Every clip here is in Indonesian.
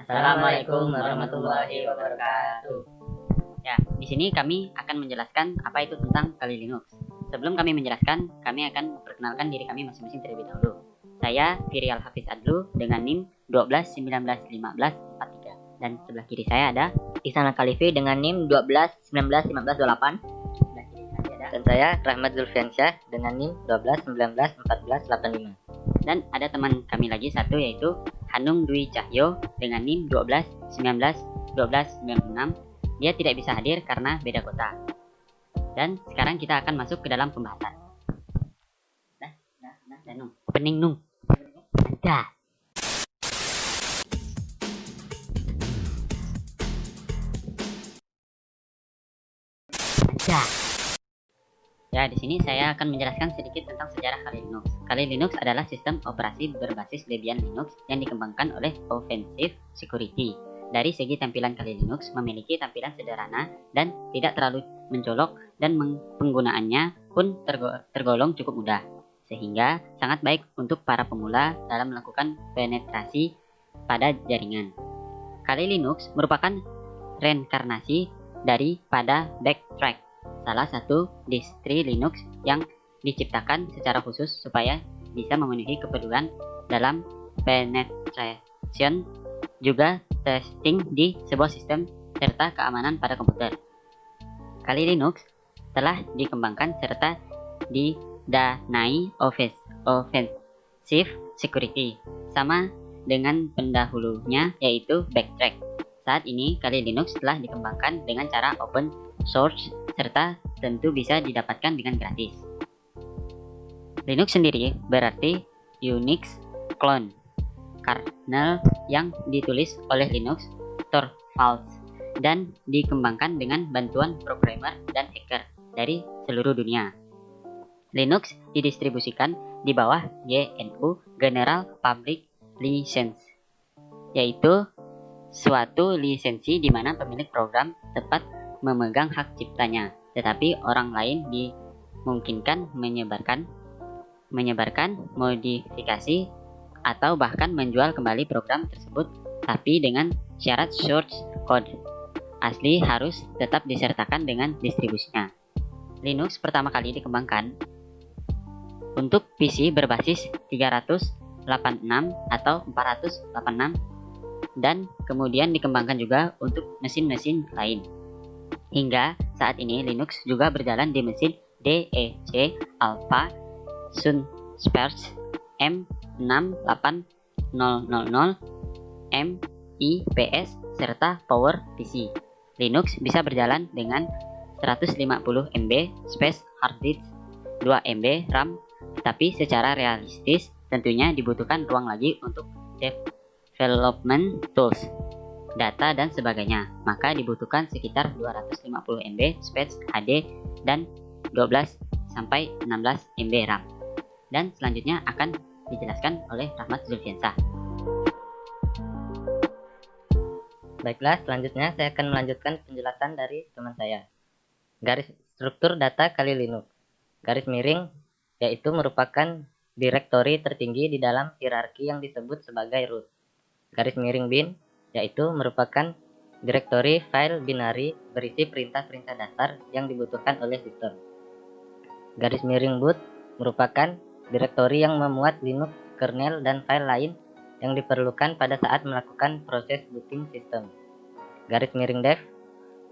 Assalamualaikum warahmatullahi wabarakatuh. Ya, di sini kami akan menjelaskan apa itu tentang Kali Linux. Sebelum kami menjelaskan, kami akan memperkenalkan diri kami masing-masing terlebih dahulu. Saya Firial Hafiz Adlu dengan NIM 12191543 dan sebelah kiri saya ada Ihsan Khalifi dengan NIM 12191528. sebelah kiri saya ada Dan saya Rahmat Zulfiansyah dengan NIM 12191485. dan ada teman kami lagi satu yaitu Hanung Dwi Cahyo dengan NIM 12191296. Dia tidak bisa hadir karena beda kota. Dan sekarang kita akan masuk ke dalam pembahasan. Nung. Opening Nung. Ada. Ya, di sini saya akan menjelaskan sedikit tentang sejarah Kali Linux. Kali Linux adalah sistem operasi berbasis Debian Linux yang dikembangkan oleh Offensive Security. Dari segi tampilan Kali Linux memiliki tampilan sederhana dan tidak terlalu mencolok dan penggunaannya pun tergolong cukup mudah. Sehingga sangat baik untuk para pemula dalam melakukan penetrasi pada jaringan. Kali Linux merupakan reinkarnasi daripada Backtrack, salah satu distri Linux yang diciptakan secara khusus supaya bisa memenuhi keperluan dalam penetration, juga testing di sebuah sistem serta keamanan pada komputer. Kali Linux telah dikembangkan serta didanai Offensive Security sama dengan pendahulunya yaitu Backtrack. Saat ini Kali Linux telah dikembangkan dengan cara open source serta tentu bisa didapatkan dengan gratis. Linux sendiri berarti Unix clone, kernel yang ditulis oleh Linus Torvalds dan dikembangkan dengan bantuan programmer dan hacker dari seluruh dunia. Linux didistribusikan di bawah GNU General Public License, yaitu suatu lisensi di mana pemilik program tepat memegang hak ciptanya, tetapi orang lain dimungkinkan menyebarkan modifikasi atau bahkan menjual kembali program tersebut, tapi dengan syarat source code asli harus tetap disertakan dengan distribusinya. Linux pertama kali dikembangkan untuk PC berbasis 386 atau 486 dan kemudian dikembangkan juga untuk mesin-mesin lain. Hingga saat ini Linux juga berjalan di mesin DEC Alpha, Sunspurs, M68000, MIPS, serta PowerPC. Linux bisa berjalan dengan 150 MB space hard disk, 2 MB RAM, tapi secara realistis tentunya dibutuhkan ruang lagi untuk development tools, data dan sebagainya. Maka dibutuhkan sekitar 250 MB space HD dan 12 sampai 16 MB RAM. Dan selanjutnya akan dijelaskan oleh Rahmat Zulfiansyah. Baiklah, selanjutnya saya akan melanjutkan penjelasan dari teman saya. Garis struktur data Kali Linux. Garis miring yaitu merupakan direktori tertinggi di dalam hierarki yang disebut sebagai root. Garis miring bin yaitu merupakan direktori file binary berisi perintah-perintah dasar yang dibutuhkan oleh sistem. Garis miring boot merupakan direktori yang memuat Linux, kernel, dan file lain yang diperlukan pada saat melakukan proses booting sistem. Garis miring dev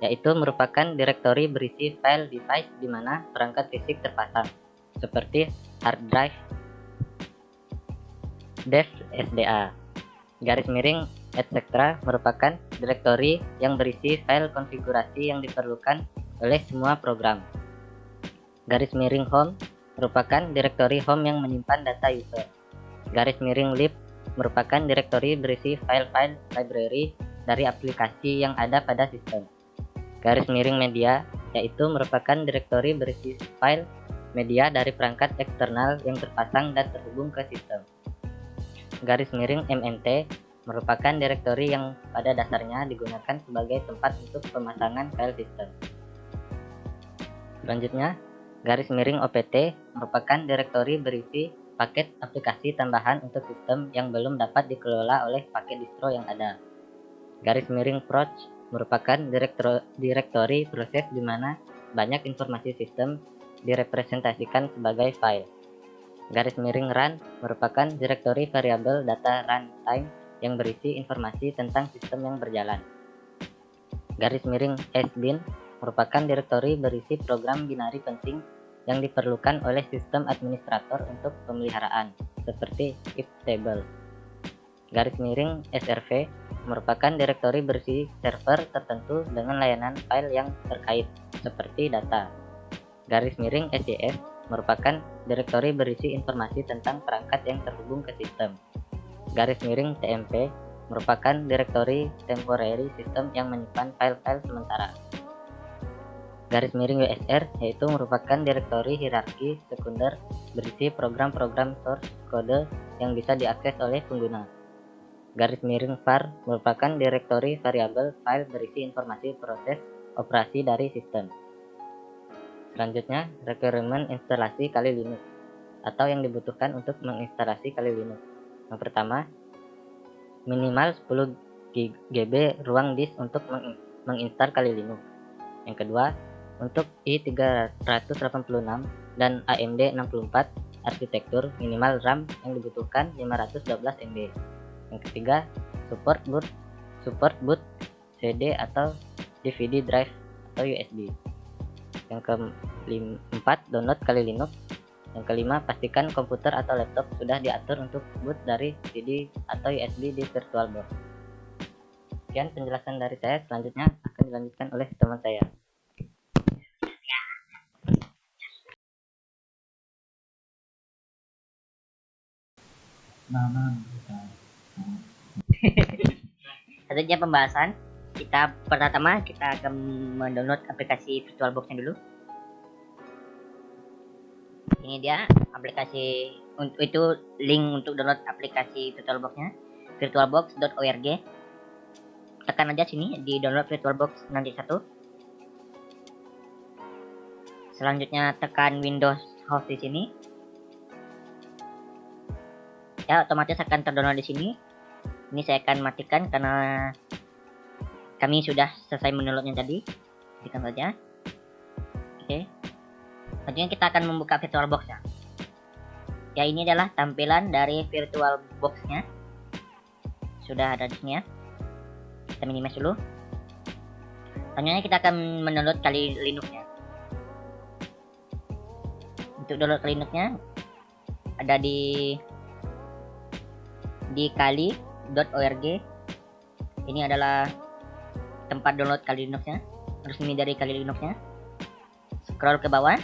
yaitu merupakan direktori berisi file device di mana perangkat fisik terpasang, seperti hard drive, dev SDA. Garis miring etc. merupakan direktori yang berisi file konfigurasi yang diperlukan oleh semua program. Garis miring home merupakan direktori home yang menyimpan data user. Garis miring lib merupakan direktori berisi file-file library dari aplikasi yang ada pada sistem. Garis miring media yaitu merupakan direktori berisi file media dari perangkat eksternal yang terpasang dan terhubung ke sistem. Garis miring MNT merupakan direktori yang pada dasarnya digunakan sebagai tempat untuk pemasangan file sistem. Selanjutnya, garis miring OPT merupakan direktori berisi paket aplikasi tambahan untuk sistem yang belum dapat dikelola oleh paket distro yang ada. Garis miring proc merupakan direktori proses di mana banyak informasi sistem direpresentasikan sebagai file. Garis miring run merupakan direktori variabel data runtime yang berisi informasi tentang sistem yang berjalan. Garis miring sbin merupakan direktori berisi program binari penting yang diperlukan oleh sistem administrator untuk pemeliharaan, seperti if table. Garis miring srv merupakan direktori berisi server tertentu dengan layanan file yang terkait, seperti data. Garis miring sjs merupakan direktori berisi informasi tentang perangkat yang terhubung ke sistem. Garis miring tmp merupakan direktori temporary system yang menyimpan file-file sementara. Garis miring WSR yaitu merupakan direktori hierarki sekunder berisi program-program source kode yang bisa diakses oleh pengguna. Garis miring var merupakan direktori variabel file berisi informasi proses operasi dari sistem. Selanjutnya, requirement instalasi Kali Linux atau yang dibutuhkan untuk menginstalasi Kali Linux. Yang pertama, minimal 10 GB ruang disk untuk menginstal Kali Linux. Yang kedua, untuk i386 dan AMD 64 arsitektur minimal RAM yang dibutuhkan 512 MB. Yang ketiga, support boot CD atau DVD drive atau USB. Yang keempat, download Kali Linux. Yang kelima, pastikan komputer atau laptop sudah diatur untuk boot dari CD atau USB di VirtualBox. Sekian penjelasan dari saya, selanjutnya akan dilanjutkan oleh teman saya. Selanjutnya pembahasan. Pertama kita akan mendownload aplikasi VirtualBox-nya dulu. Ini dia aplikasi, untuk itu link untuk download aplikasi VirtualBox-nya, virtualbox.org. Tekan aja sini di download VirtualBox nanti satu. Selanjutnya tekan Windows host di sini. Ya, otomatis akan terdownload di sini. Ini saya akan matikan karena kami sudah selesai mendownloadnya tadi. Tekan saja. Oke. Selanjutnya kita akan membuka VirtualBox-nya. Ya, ini adalah tampilan dari VirtualBox-nya. Sudah ada di sini ya. Kita minimize dulu. Selanjutnya kita akan mendownload Kali Linux-nya. Untuk download Kali Linux-nya ada di kali.org. Ini adalah tempat download Kali Linux-nya, resmi dari Kali Linux-nya. Scroll ke bawah,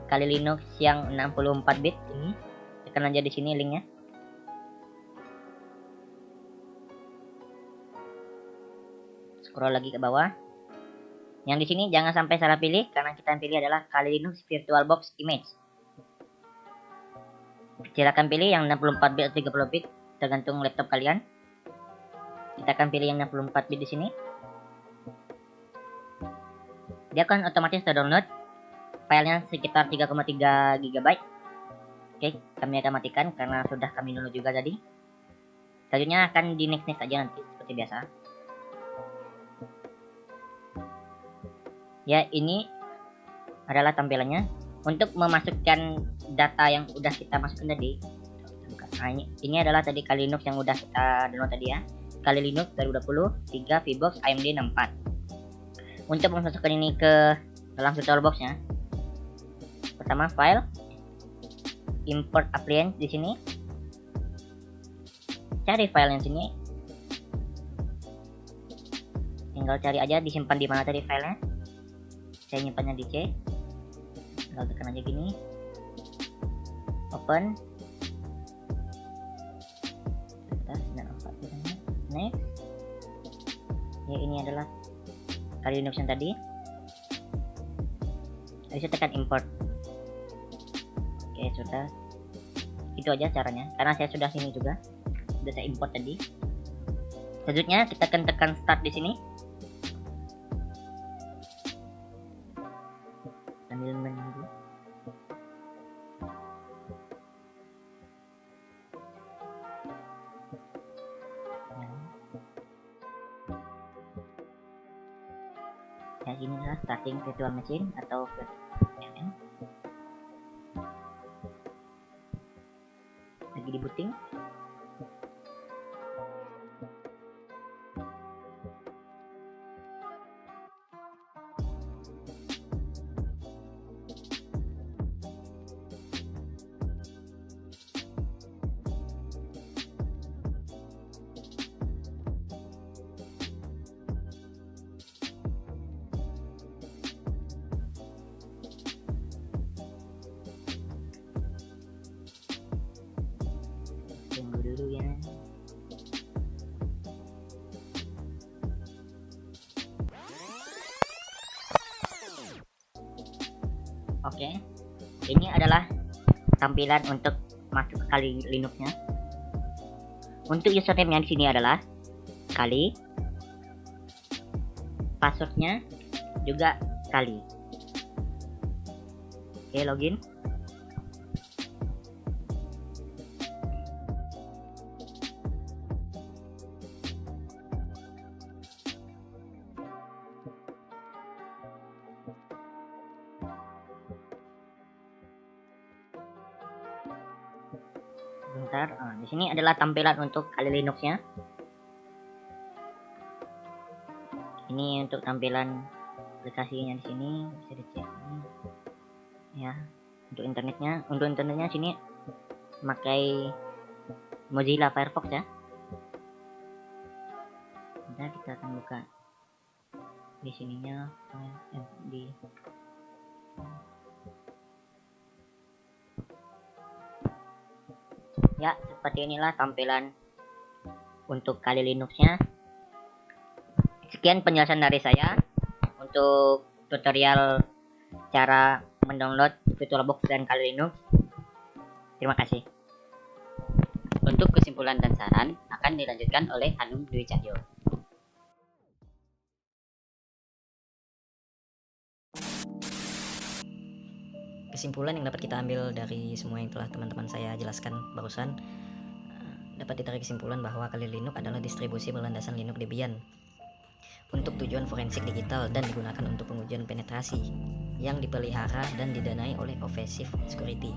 Kali Linux yang 64 bit ini, tekan aja di sini linknya. Scroll lagi ke bawah. Yang di sini jangan sampai salah pilih karena kita yang pilih adalah Kali Linux VirtualBox Image. Silakan pilih yang 64 bit atau 30 bit tergantung laptop kalian. Kita akan pilih yang 64 bit di sini. Dia akan otomatis terdownload. Filenya sekitar 3,3 GB. Oke, kami akan matikan karena sudah kami download juga tadi. Selanjutnya akan di next aja nanti seperti biasa. Ya, ini adalah tampilannya. Untuk memasukkan data yang udah kita masukkan tadi. Nah, ini adalah tadi Kali Linux yang udah kita download tadi ya. Kali Linux 2020 3 VBox AMD 64. Untuk memasukkan ini ke dalam VirtualBox-nya, pertama file, import appliance di sini. Cari file yang sini. Tinggal cari aja disimpan di mana tadi filenya. Saya nyimpannya di C. Tinggal tekan aja gini. Open. Next. Ya, ini adalah Kali Linux yang tadi. Bisa tekan import. Oke, sudah. Itu aja caranya. Karena saya sudah sini juga. Sudah saya import tadi. Selanjutnya kita akan tekan start di sini. Sambil menunggu. Ya, ini adalah starting virtual machine atau VM. Lagi di booting. Tunggu dulu ya. Oke, ini adalah tampilan untuk masuk ke Kali Linux-nya. Untuk username-nya di sini adalah Kali, passwordnya juga Kali. Oke, login. Bentar, di sini adalah tampilan untuk Kali Linux-nya. Ini untuk tampilan aplikasinya di sini bisa dicek ini. Ya, untuk internetnya sini memakai Mozilla Firefox ya. Bentar, kita akan buka di sininya di ya, seperti inilah tampilan untuk Kali Linux-nya. Sekian penjelasan dari saya untuk tutorial cara mendownload VirtualBox dan Kali Linux. Terima kasih. Untuk kesimpulan dan saran akan dilanjutkan oleh Hanum Dwi Cahyo. Kesimpulan yang dapat kita ambil dari semua yang telah teman-teman saya jelaskan barusan, dapat ditarik kesimpulan bahwa Kali Linux adalah distribusi berlandasan Linux Debian untuk tujuan forensik digital dan digunakan untuk pengujian penetrasi yang dipelihara dan didanai oleh Offensive Security.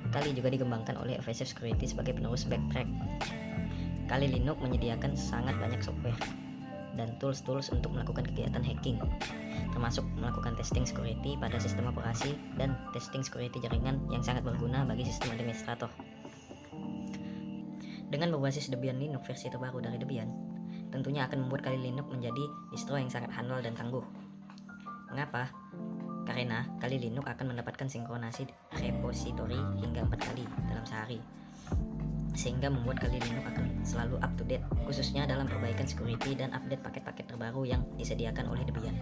Kali juga dikembangkan oleh Offensive Security sebagai penerus Backtrack. Kali Linux menyediakan sangat banyak software dan tools untuk melakukan kegiatan hacking, termasuk melakukan testing security pada sistem operasi dan testing security jaringan yang sangat berguna bagi sistem administrator. Dengan berbasis Debian Linux versi terbaru dari Debian, tentunya akan membuat Kali Linux menjadi distro yang sangat handal dan tangguh. Mengapa? Karena Kali Linux akan mendapatkan sinkronasi repositori hingga 4 kali dalam sehari, sehingga membuat Kali Linux akan selalu up to date, khususnya dalam perbaikan security dan update paket-paket terbaru yang disediakan oleh Debian.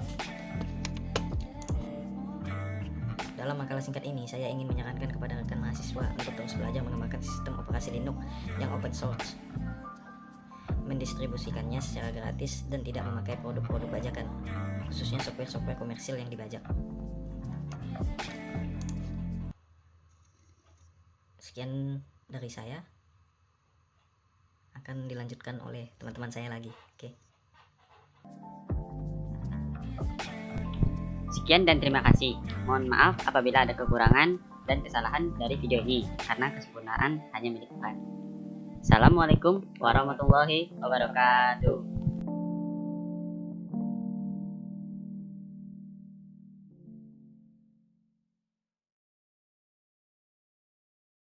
Dalam makalah singkat ini, saya ingin menyarankan kepada rekan mahasiswa untuk terus belajar mengembangkan sistem operasi Linux yang open source, mendistribusikannya secara gratis dan tidak memakai produk-produk bajakan, khususnya software-software komersil yang dibajak. Sekian dari saya, akan dilanjutkan oleh teman-teman saya lagi. Oke. Sekian dan terima kasih. Mohon maaf apabila ada kekurangan dan kesalahan dari video ini, karena kesempurnaan hanya milik Tuhan. Assalamualaikum warahmatullahi wabarakatuh.